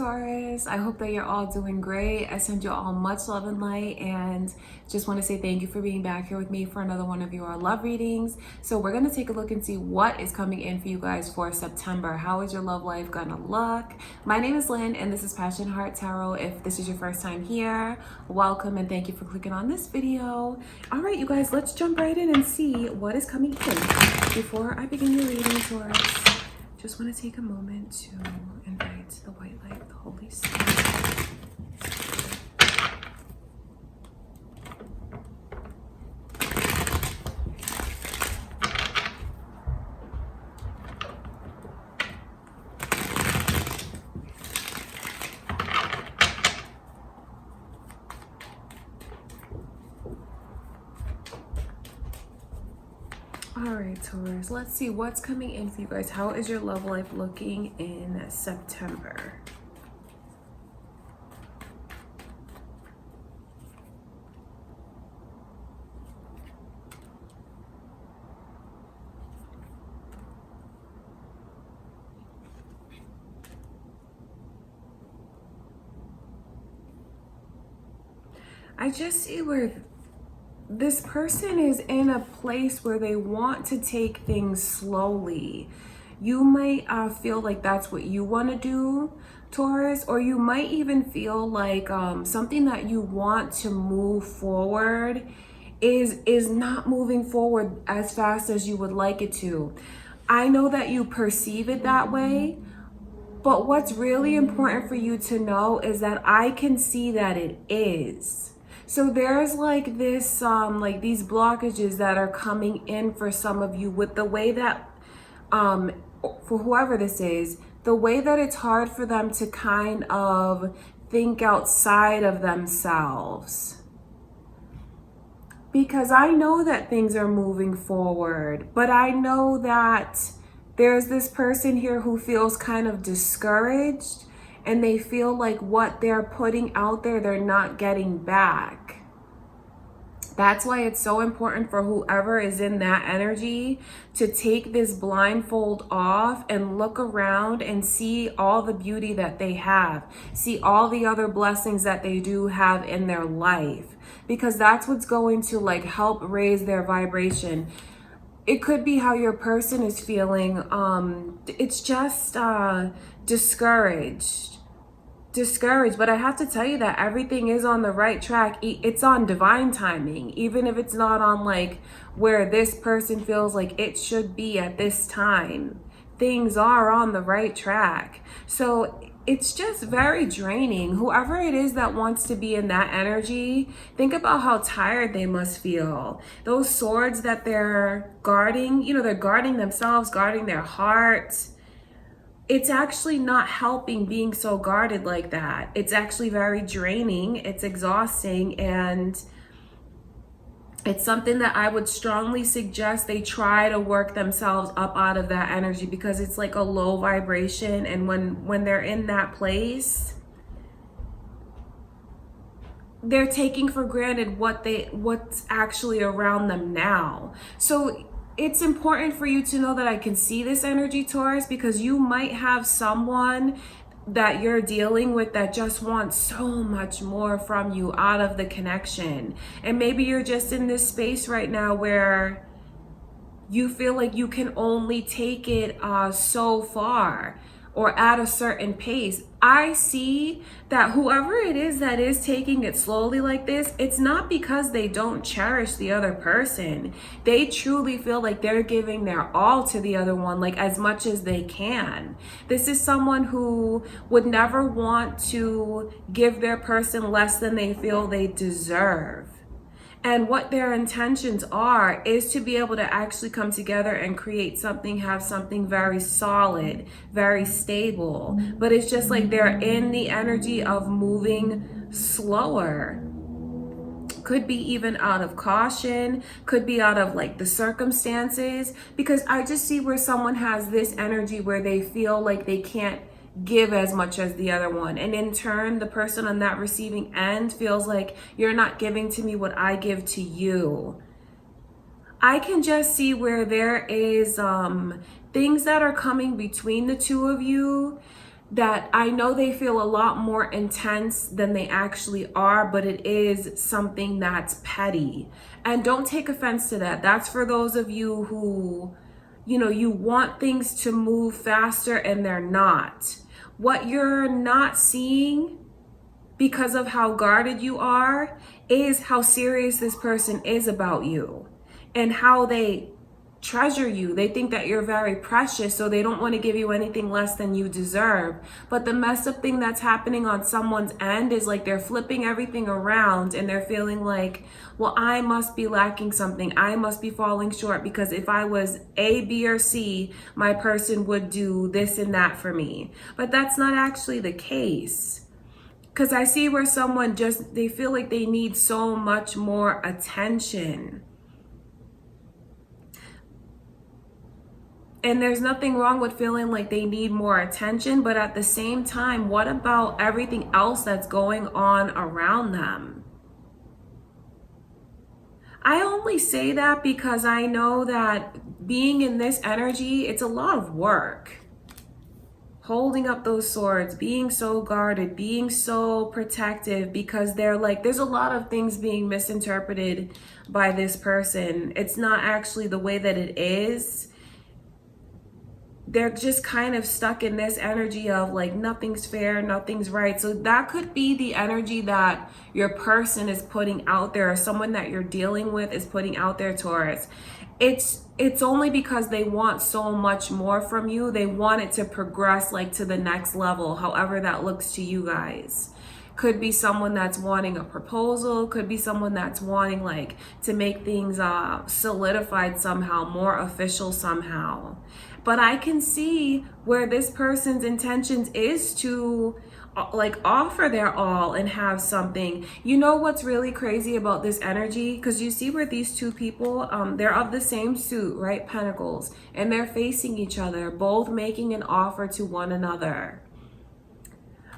Taurus. I hope that you're all doing great. I send you all much love and light, and just want to say thank you for being back here with me for another one of your love readings. So we're going to take a look and see what is coming in for you guys for September. How is your love life gonna look? My name is Lynn, and this is Passion Heart Tarot. If this is your first time here, welcome and thank you for clicking on this video. All right, you guys, let's jump right in and see what is coming in. Before I begin your reading, Taurus, just want to take a moment to invite the white light, the Holy Spirit. All right, Taurus, let's see what's coming in for you guys. How is your love life looking in September? I just see where this person is in a place where they want to take things slowly. You might feel like that's what you want to do, Taurus, or you might even feel like something that you want to move forward is not moving forward as fast as you would like it to. I know that you perceive it that way, but what's really important for you to know is that I can see that it is. So there's like this, like these blockages that are coming in for some of you with the way that, for whoever this is, the way that it's hard for them to kind of think outside of themselves. Because I know that things are moving forward, but I know that there's this person here who feels kind of discouraged, and they feel like what they're putting out there, they're not getting back. That's why it's so important for whoever is in that energy to take this blindfold off and look around and see all the beauty that they have. See all the other blessings that they do have in their life. Because that's what's going to like help raise their vibration. It could be how your person is feeling. It's just discouraged, but I have to tell you that everything is on the right track. It's on divine timing, even if it's not on like where this person feels like it should be at this time. Things are on the right track. So it's just very draining. Whoever it is that wants to be in that energy, think about how tired they must feel. Those swords that they're guarding, you know, they're guarding themselves, guarding their heart. It's actually not helping being so guarded like that. It's actually very draining. It's exhausting, and it's something that I would strongly suggest they try to work themselves up out of that energy, because it's like a low vibration, and when they're in that place, they're taking for granted what's actually around them now. So it's important for you to know that I can see this energy, Taurus, because you might have someone that you're dealing with that just wants so much more from you out of the connection. And maybe you're just in this space right now where you feel like you can only take it so far or at a certain pace. I see that whoever it is that is taking it slowly like this, it's not because they don't cherish the other person. They truly feel like they're giving their all to the other one, like as much as they can. This is someone who would never want to give their person less than they feel they deserve. And what their intentions are is to be able to actually come together and create something, have something very solid, very stable. But it's just like they're in the energy of moving slower. Could be even out of caution, could be out of like the circumstances, because I just see where someone has this energy where they feel like they can't give as much as the other one, and in turn the person on that receiving end feels like you're not giving to me what I give to you. I can just see where there is things that are coming between the two of you that I know they feel a lot more intense than they actually are, but it is something that's petty. And don't take offense to that. That's for those of you who, you know, you want things to move faster and they're not. What you're not seeing because of how guarded you are is how serious this person is about you and how they treasure you. They think that you're very precious, so they don't want to give you anything less than you deserve. But the messed up thing that's happening on someone's end is like they're flipping everything around and they're feeling like, well, I must be lacking something. I must be falling short because if I was A, B, or C, my person would do this and that for me. But that's not actually the case. Because I see where someone just, they feel like they need so much more attention. And there's nothing wrong with feeling like they need more attention, but at the same time, what about everything else that's going on around them? I only say that because I know that being in this energy, it's a lot of work. Holding up those swords, being so guarded, being so protective, because they're like, there's a lot of things being misinterpreted by this person. It's not actually the way that it is. They're just kind of stuck in this energy of like, nothing's fair, nothing's right. So that could be the energy that your person is putting out there, or someone that you're dealing with is putting out there, Taurus. It's only because they want so much more from you. They want it to progress like to the next level, however that looks to you guys. Could be someone that's wanting a proposal, could be someone that's wanting like to make things solidified somehow, more official somehow. But I can see where this person's intentions is to like offer their all and have something. You know what's really crazy about this energy? Because you see where these two people, they're of the same suit, right? Pentacles. And they're facing each other, both making an offer to one another.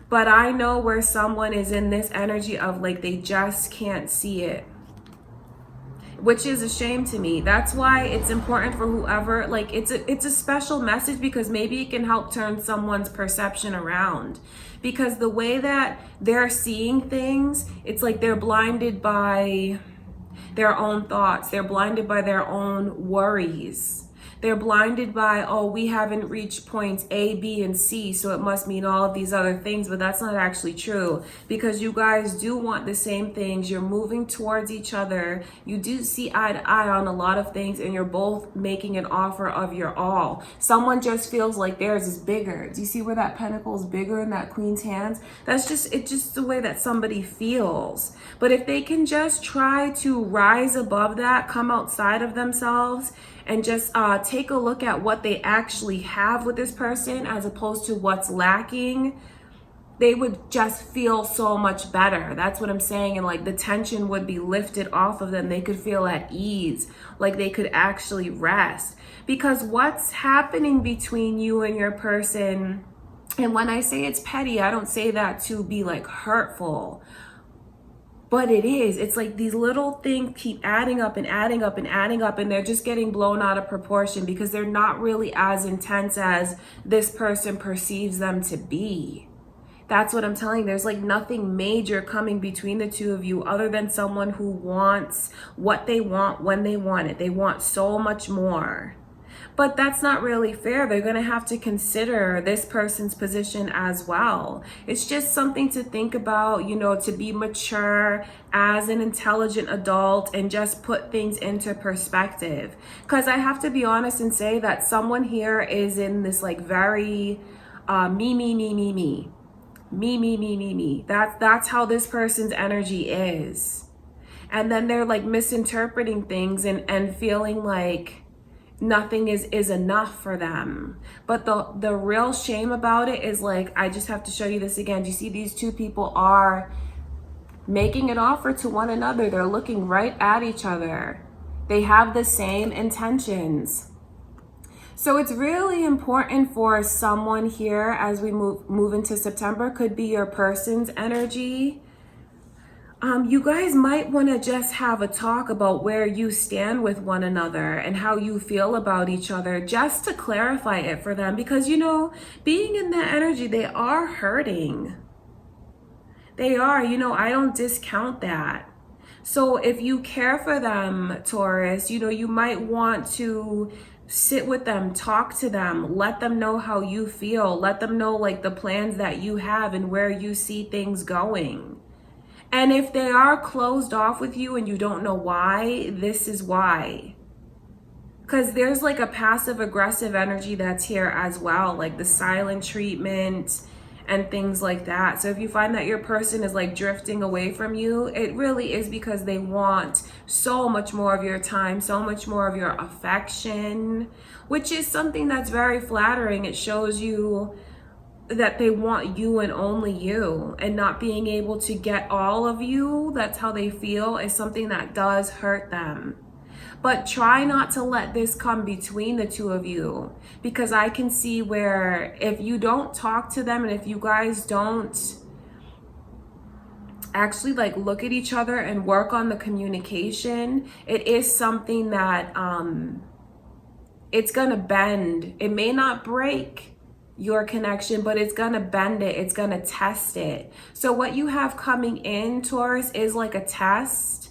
But I know where someone is in this energy of like they just can't see it, which is a shame to me. That's why it's important for whoever, like it's a special message, because maybe it can help turn someone's perception around. Because the way that they're seeing things, it's like they're blinded by their own thoughts. They're blinded by their own worries. They're blinded by, oh, we haven't reached points A, B, and C, so it must mean all of these other things. But that's not actually true, because you guys do want the same things. You're moving towards each other. You do see eye to eye on a lot of things, and you're both making an offer of your all. Someone just feels like theirs is bigger. Do you see where that pentacle is bigger in that queen's hands? That's just the way that somebody feels. But if they can just try to rise above that, come outside of themselves, and just take a look at what they actually have with this person as opposed to what's lacking, they would just feel so much better. That's what I'm saying. And like the tension would be lifted off of them. They could feel at ease, like they could actually rest. Because what's happening between you and your person, and when I say it's petty, I don't say that to be like hurtful, but it is. It's like these little things keep adding up and adding up and adding up, and they're just getting blown out of proportion because they're not really as intense as this person perceives them to be. That's what I'm telling you. There's like nothing major coming between the two of you other than someone who wants what they want when they want it. They want so much more. But that's not really fair. They're going to have to consider this person's position as well. It's just something to think about, you know, to be mature as an intelligent adult and just put things into perspective. Because I have to be honest and say that someone here is in this like very me. That's how this person's energy is. And then they're like misinterpreting things and feeling like nothing is enough for them. But the real shame about it is like, I just have to show you this again. Do you see these two people are making an offer to one another? They're looking right at each other. They have the same intentions. So it's really important for someone here as we move into September, could be your person's energy. You guys might want to just have a talk about where you stand with one another and how you feel about each other, just to clarify it for them. Because, you know, being in that energy, they are hurting. They are, you know, I don't discount that. So if you care for them, Taurus, you know, you might want to sit with them, talk to them, let them know how you feel, let them know like the plans that you have and where you see things going. And if they are closed off with you and you don't know why, this is why. Because there's like a passive aggressive energy that's here as well, like the silent treatment and things like that. So if you find that your person is like drifting away from you, it really is because they want so much more of your time, so much more of your affection, which is something that's very flattering. It shows you that they want you and only you, and not being able to get all of you, that's how they feel, is something that does hurt them. But try not to let this come between the two of you, because I can see where if you don't talk to them and if you guys don't actually like look at each other and work on the communication, it is something that it's gonna bend. It may not break your connection, but it's gonna bend it, it's gonna test it. So what you have coming in, Taurus, is like a test.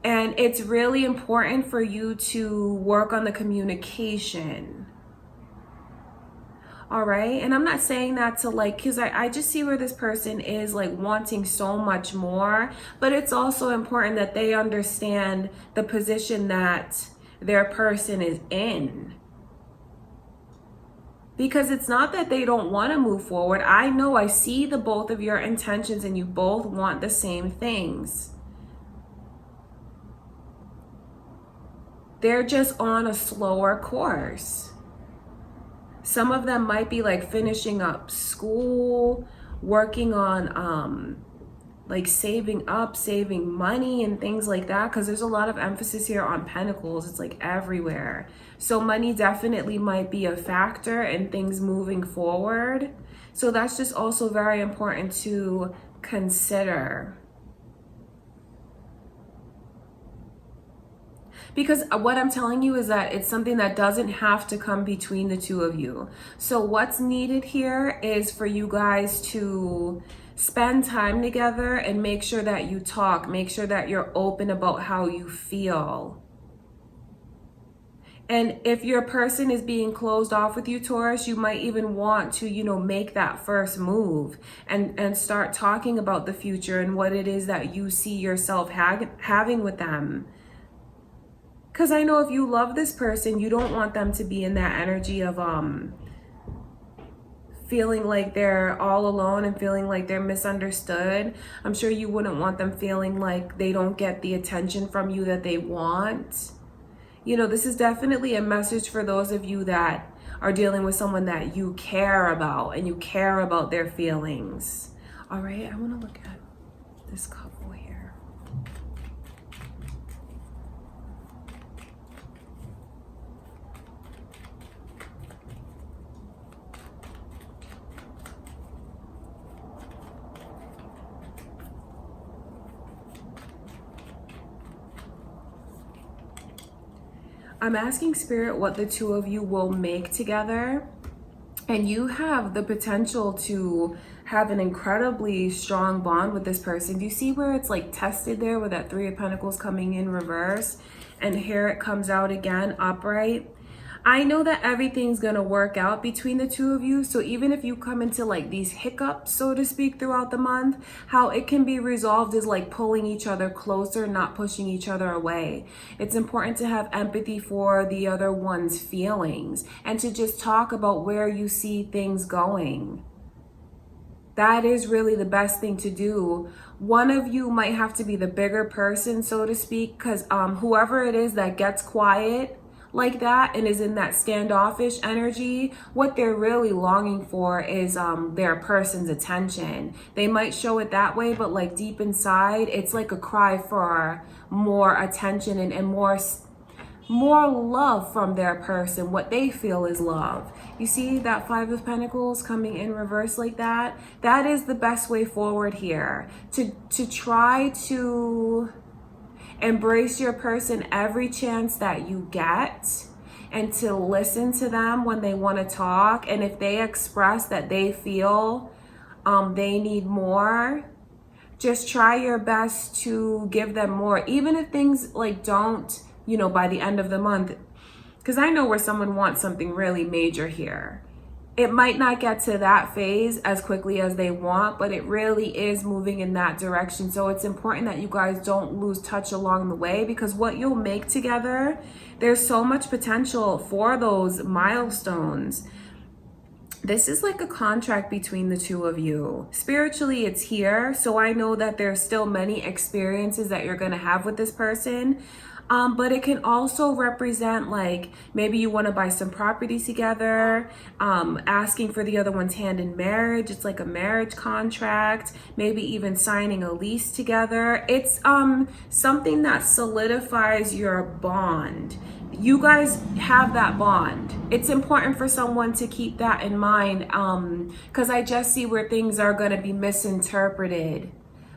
And it's really important for you to work on the communication. All right. And I'm not saying that to like, because I just see where this person is like wanting so much more. But it's also important that they understand the position that their person is in. Because it's not that they don't want to move forward. I know, I see the both of your intentions and you both want the same things. They're just on a slower course. Some of them might be like finishing up school, working on like saving up, saving money and things like that, because there's a lot of emphasis here on pentacles. It's like everywhere. So money definitely might be a factor in things moving forward. So that's just also very important to consider. Because what I'm telling you is that it's something that doesn't have to come between the two of you. So what's needed here is for you guys to spend time together and make sure that you talk. Make sure that you're open about how you feel. And if your person is being closed off with you, Taurus, you might even want to, you know, make that first move and start talking about the future and what it is that you see yourself having with them. Because I know if you love this person, you don't want them to be in that energy of feeling like they're all alone and feeling like they're misunderstood. I'm sure you wouldn't want them feeling like they don't get the attention from you that they want. You know, this is definitely a message for those of you that are dealing with someone that you care about and you care about their feelings. All right, I want to look at this couple here. I'm asking Spirit what the two of you will make together. And you have the potential to have an incredibly strong bond with this person. Do you see where it's like tested there with that Three of Pentacles coming in reverse? And here it comes out again, upright. I know that everything's gonna work out between the two of you. So even if you come into like these hiccups, so to speak, throughout the month, how it can be resolved is like pulling each other closer, not pushing each other away. It's important to have empathy for the other one's feelings and to just talk about where you see things going. That is really the best thing to do. One of you might have to be the bigger person, so to speak, because whoever it is that gets quiet like that and is in that standoffish energy, what they're really longing for is their person's attention. They might show it that way, but like deep inside, it's like a cry for more attention and more more love from their person, what they feel is love. You see that Five of Pentacles coming in reverse like that? That is the best way forward here. To try to embrace your person every chance that you get, and to listen to them when they want to talk. And if they express that they feel they need more, just try your best to give them more, even if things like don't, you know, by the end of the month. Because I know where someone wants something really major here. It might not get to that phase as quickly as they want, but it really is moving in that direction. So it's important that you guys don't lose touch along the way, because what you'll make together, there's so much potential for those milestones. This is like a contract between the two of you. Spiritually, it's here. So I know that there's still many experiences that you're going to have with this person. But it can also represent, like, maybe you want to buy some property together, asking for the other one's hand in marriage. It's like a marriage contract, maybe even signing a lease together. It's something that solidifies your bond. You guys have that bond. It's important for someone to keep that in mind, because I just see where things are going to be misinterpreted.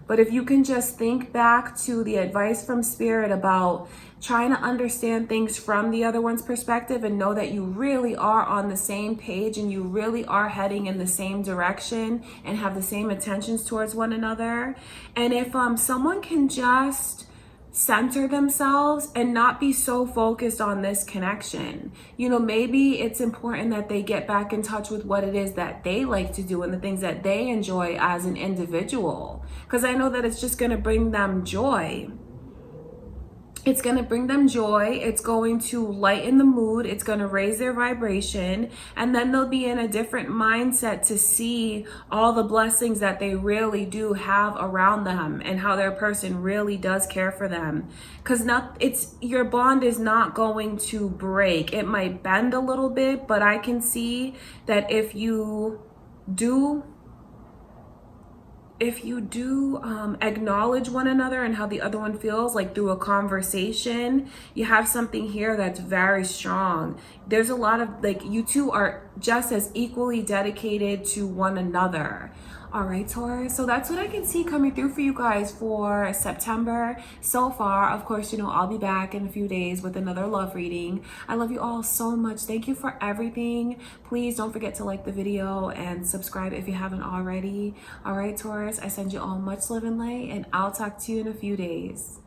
But if you can just think back to the advice from Spirit about trying to understand things from the other one's perspective, and know that you really are on the same page and you really are heading in the same direction and have the same intentions towards one another. And if someone can just center themselves and not be so focused on this connection, you know, maybe it's important that they get back in touch with what it is that they like to do and the things that they enjoy as an individual, because I know that it's just going to bring them joy. It's going to bring them joy. It's going to lighten the mood. It's going to raise their vibration. And then they'll be in a different mindset to see all the blessings that they really do have around them, and how their person really does care for them. Because your bond is not going to break. It might bend a little bit, but I can see that if you do acknowledge one another and how the other one feels, like through a conversation, you have something here that's very strong. There's a lot of, like, you two are just as equally dedicated to one another. All right, Taurus. So that's what I can see coming through for you guys for September so far. Of course, you know, I'll be back in a few days with another love reading. I love you all so much. Thank you for everything. Please don't forget to like the video and subscribe if you haven't already. All right, Taurus, I send you all much love and light, and I'll talk to you in a few days.